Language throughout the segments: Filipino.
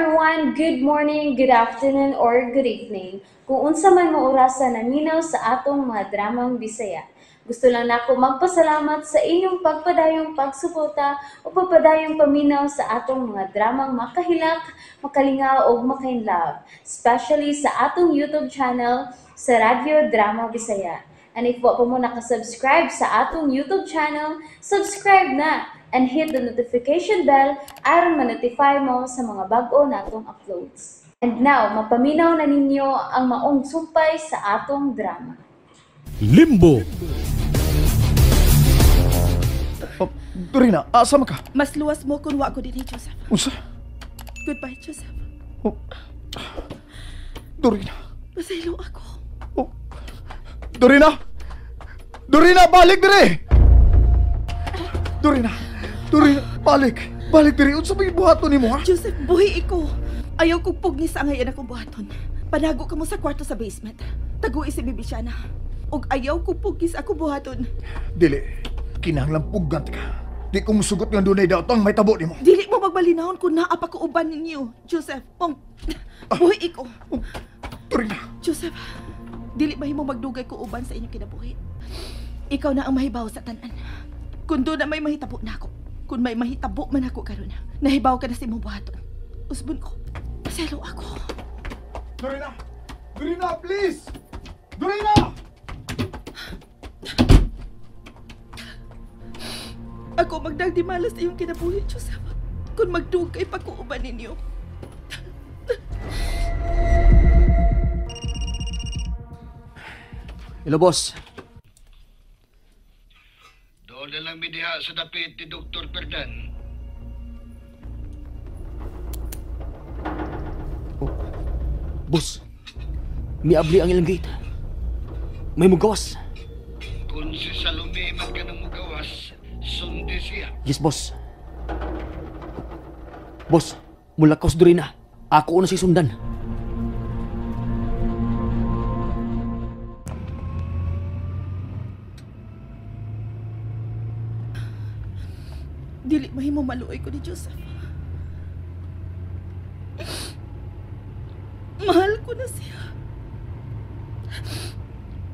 everyone, good morning, good afternoon, or good evening. Kung unsa man mo orasan naminaw sa atong mga dramang Bisaya. Gusto lang nako magpasalamat sa inyong pagpadayong pagsuporta o pagpadayong paminaw sa atong mga dramang makahilak, makalingaw o makainlove, especially sa atong YouTube channel sa Radyo Drama Bisaya. And if wa pa mo nakasubscribe sa atong YouTube channel, subscribe na and hit the notification bell aron ma-notify mo sa mga bag-o natong uploads. And now, mapaminaw na ninyo ang maong sumpay sa atong drama. Limbo. Dorina, asa man ka? Mas luwas mo kung wa ko din, Joseph. Unsa? Goodbye, Joseph. Oh. Dorina. Masaylo ako. Oh. Dorina! Dorina, balik dire! Dorina, balik! Balik dire! Unsa may buhaton nimo, ha? Joseph, buhi iko. Ayaw kong pugni sa ngayon akong buhaton. Panago ka mo sa kwarto sa basement. Tagu'i si Bibisyana. Og ayaw kong pugni sa akong buhaton. Dili, kinahanglan pugant ka. Di ko musugot nga dunay daw tang may tabo nimo. Dili mo magbalinahon kung naa pa ko uban ninyo, Joseph. Buhi iko. Dorina! Joseph, dili mahimo magdugay ko uban sa inyong kinabuhi. Ikaw na ang mahibaw sa tanan. Kung doon na may mahitabo na ako, kung may mahitabo man ako karon, nahibaw ka na si mong buhaton. Usbon ko, paselo ako. Dorina! Dorina, please! Dorina! Ako magdagdimalas sa iyong kinabuhi, Joseph. Kung magdugay pa ko uban ninyo. Hello, boss. Doon na lang midiha sa dapit ni Dr. Perdan. Oh. Boss, miabli ang ilang gate. May mugawas. Kung si Salome man ka nang mugawas, sundi siya. Yes, boss. Boss, mula kaos diri na. Ako na si sundan. Dili mahimo maluoy ko ni Joseph. Mahal ko na siya.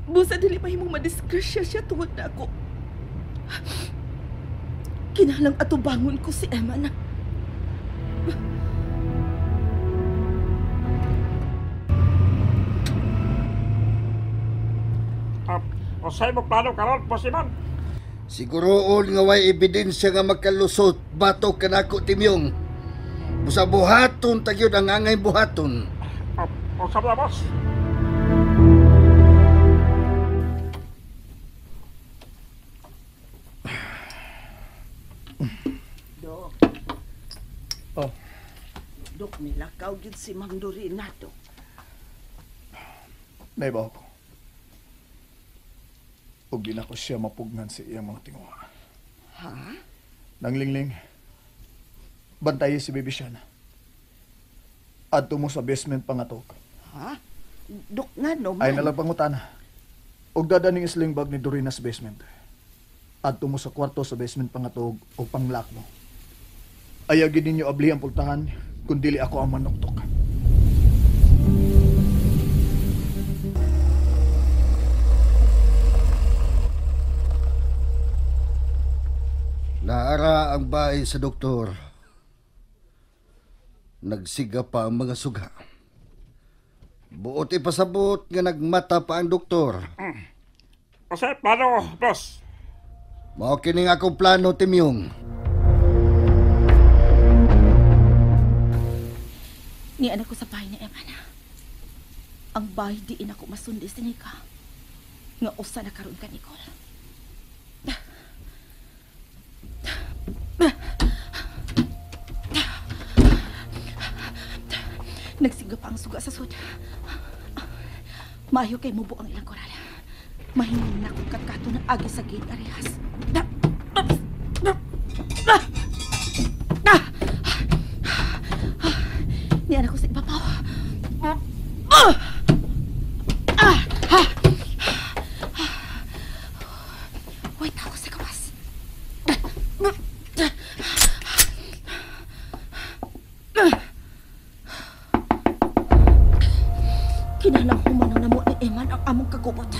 Busa dili mahimo madisgrasya siya tungod na ako. Kinahanglang atubangon ko si Emma na. Usay mo plano karon, Boss Iman? Siguroon nga way ebidensya nga magkalusot batok kanako timyong. Busa buhaton tagyod ang angay buhaton. Usap na, boss. Dok. Oh. Dok, nilakaw yun si Mang Dorina, Dok. Naibaw ko. Ug di na ko siya mapugnan sa iyang mga tinguha. Ha? Nanglingling, bantayi si Bibisyana. Adto mo sa basement pangatok. Ha? Dok nga naman. Ay nalang pangutana. Ug dadaning sling bag ni Dorina sa basement. Adto mo sa kwarto sa basement pangatog o panglock mo. Ayagin ninyo abli ang pultahan kung dili ako ang manuktok. Naara ang bahay sa doktor. Nagsiga pa ang mga suga. Buot ipasabot nga nagmata pa ang doktor. Usay plano, boss. Mao kining akong plano, Timyong. Ni anak ko sa bahay ni Emma na. Ang bahay diin ako masundi sa Nika. Nga usa na karon ka, Nicole. Nagsiga pa ang suga sa sud. Maayo kay mubo ang ilang koral. Mahimong na kong katkato ng agi sa gate arehas. Ni anak ko sa ibabaw. Wait ako sa gawas. Kinahanglan man namo ni Eman ang among kagubot.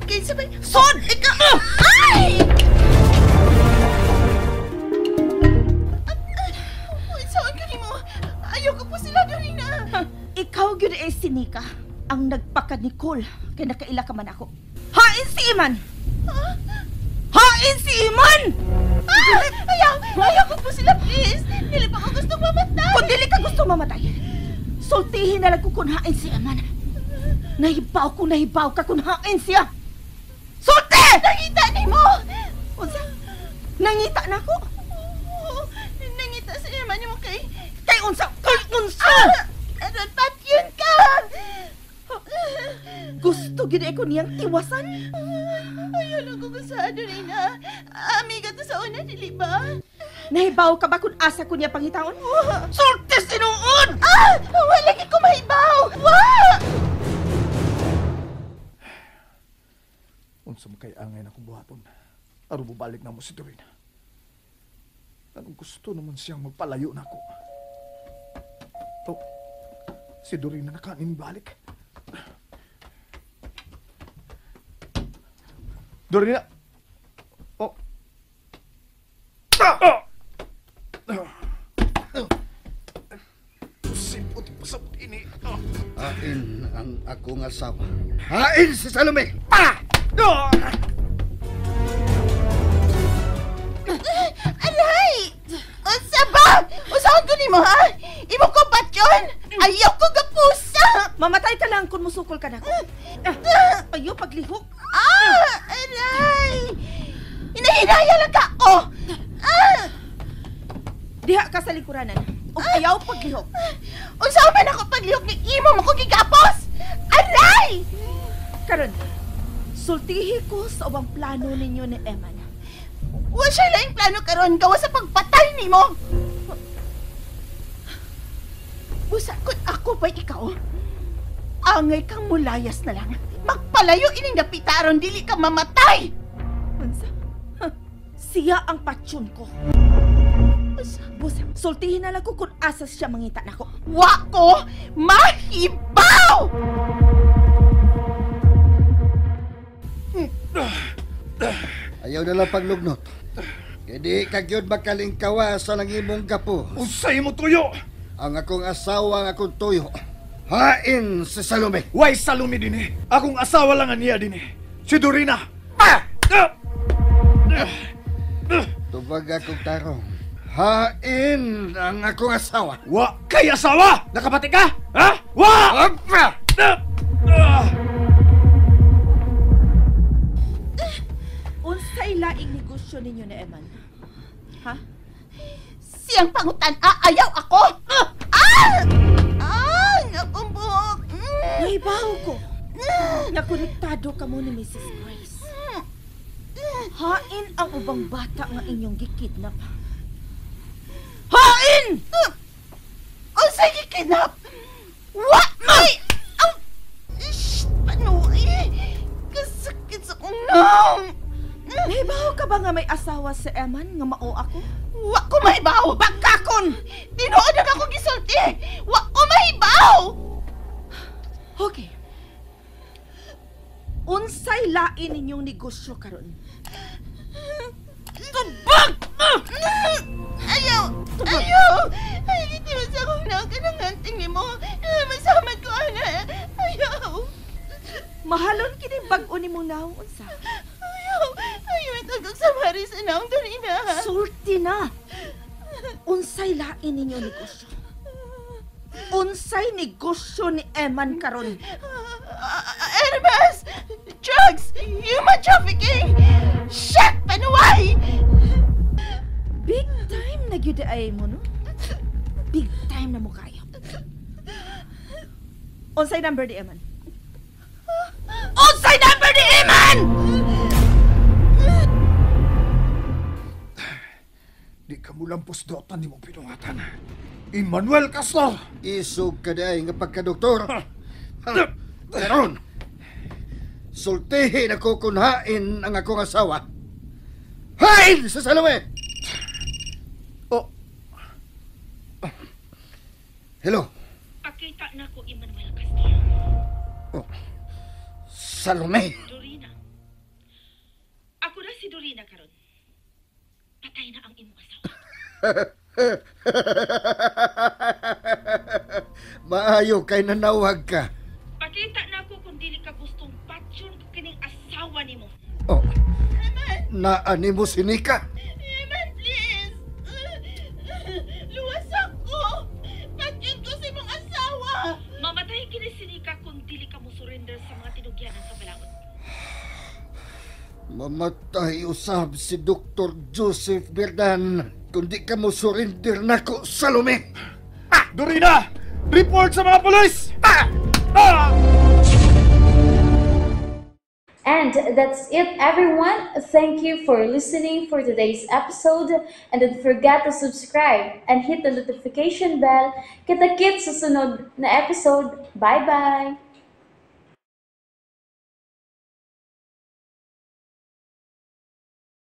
Kinsa ba? Son! Ikaw! Ay! Saan ka mo? Ayaw ko po sila doon na. Ikaw yun eh si Nika ang nagpaka ni Cole kaya nakaila ka man ako. Hain si Iman! Hain si Iman! Ayaw ko po sila, please. Dili pa ko gustong mamatay. Kung dili ka gustong mamatay, sultihin na lang ko kung hain si Iman. Nahibaw ka kung hain siya. Sulti! Nangita ni mo! Unsa? Nangita na ko? Nangita sa Iman mo kay unsa? Kay unsa? Aron patyon ka! Gusto gid ko niyang tiwasan. Ayaw lang ko kusado na. Amiga to sa una, dili ba? Nahibaw ka ba kung asa ko niya pangitaon? Sulti sinuon! Wala gid ko mahibaw! Unsa man kay angay na kong buhaton. Aron bubalik na mo si Dorina. Anong gusto naman siyang magpalayo na ako. Oh, si Dorina na kanin balik. Dorina! Oh! Simpot pasabot ini. Hain ang akong asawa. Hain si Salome! Alay! Unsa ba? Usahan ko nimo ha? Imo ko patyon? Ayaw ko gapusa! Mamatay ka lang kung musukol ka na ko. Ayaw paglihok. Alay! Hinahinaya lang ka! Diha ka sa likuranan. O ayaw paglihok. Usahan man ako paglihok ni imo mo ko gigapos! Alay! Karon, sultihi ko sa ubang plano ninyo ni Eman. Wa siya laing plano karon gawa sa pagpatay nimo. Busa kun ako pa ikaw. Angay kang mulayas na lang. Magpalayo ining napitaron dili ka mamatay. Unsa? Siya ang patsyon ko. Busa, sultihin na lang ko kung asa siya mangita nako. Wa ko mahibaw! Ayaw na lang paglugnot. Kaya di kagyod makalingkawa sa nangimong gapo. Unsay mo tuyo! Ang akong asawa, ang akong tuyo. Hain si Salome. Why Salome din eh? Akong asawa lang niya din eh. Si Dorina. Tubag akong tarong. Hain ang akong asawa. Wa kay asawa! Nakapati ka? Ha? Wa! Unsay laing negosyo ninyo ni Eman? Ha? Siyang pangutan, ayaw ako! Akong buhok! Naibaw ko! Nakonektado ka mo ni Mrs. Grace. Hain ang ubang bata nga inyong gikidnap. Hain! Unsay gikidnap? What? Ano kasakit sa kong nang! Nahibaw ka ba nga may asawa si Eman nga mao ako? Wa ko mahibaw! Bagkakon! Tinuod na ako gisulti! Wa ko mahibaw! Okay. Unsay lain ninyong negosyo karon? Tubag! Ayaw! Ayaw! Ay, hindi mo sa akong nakananganting mo. Masamad ko, ana. Ayaw! Mahalon kini bag-o ni mong naong unsa. Ayaw itagag sa maris anang Dorina. Sulti na. Unsay lain ninyo negosyo? Unsay negosyo ni Eman karon? Hermes! Drugs! Human trafficking! Shit! Panuway! Big time na gyud ay mo, no? Big time na mo kayo. Unsay number ni Eman? Unsay number ni Eman! Di ka mo lang pusdotan ni mo pinungatan. Emmanuel Castor! Isog ka dahi nga pagkadoktor. Karon, sultihin ako kung hain ang akong asawa. Hain sa Salome! Oh. Hello? Pakita na ko Emmanuel Castillo. Oh. Salome? Dorina. Ako na si Dorina karon. Patay na ang imong asawa. Maayo kay nanawag ka. Pakita na ko kung dili ka gustong patyon ko kining asawa nimo. Oh. Naani mo si Nika? Eman, please! Luwas ako! Patyon ko si mong asawa! Mamatay kini si Nika kung dili ka mo surrender sa mga tinugyanan sa balaod. Mamatay usab si Dr. Joseph Berdan. Kundi ka mo surrender nako, Salome. Dorina! Report sa mga polis! And that's it, everyone. Thank you for listening for today's episode. And don't forget to subscribe and hit the notification bell. Kita-kits sa sunod na episode. Bye-bye!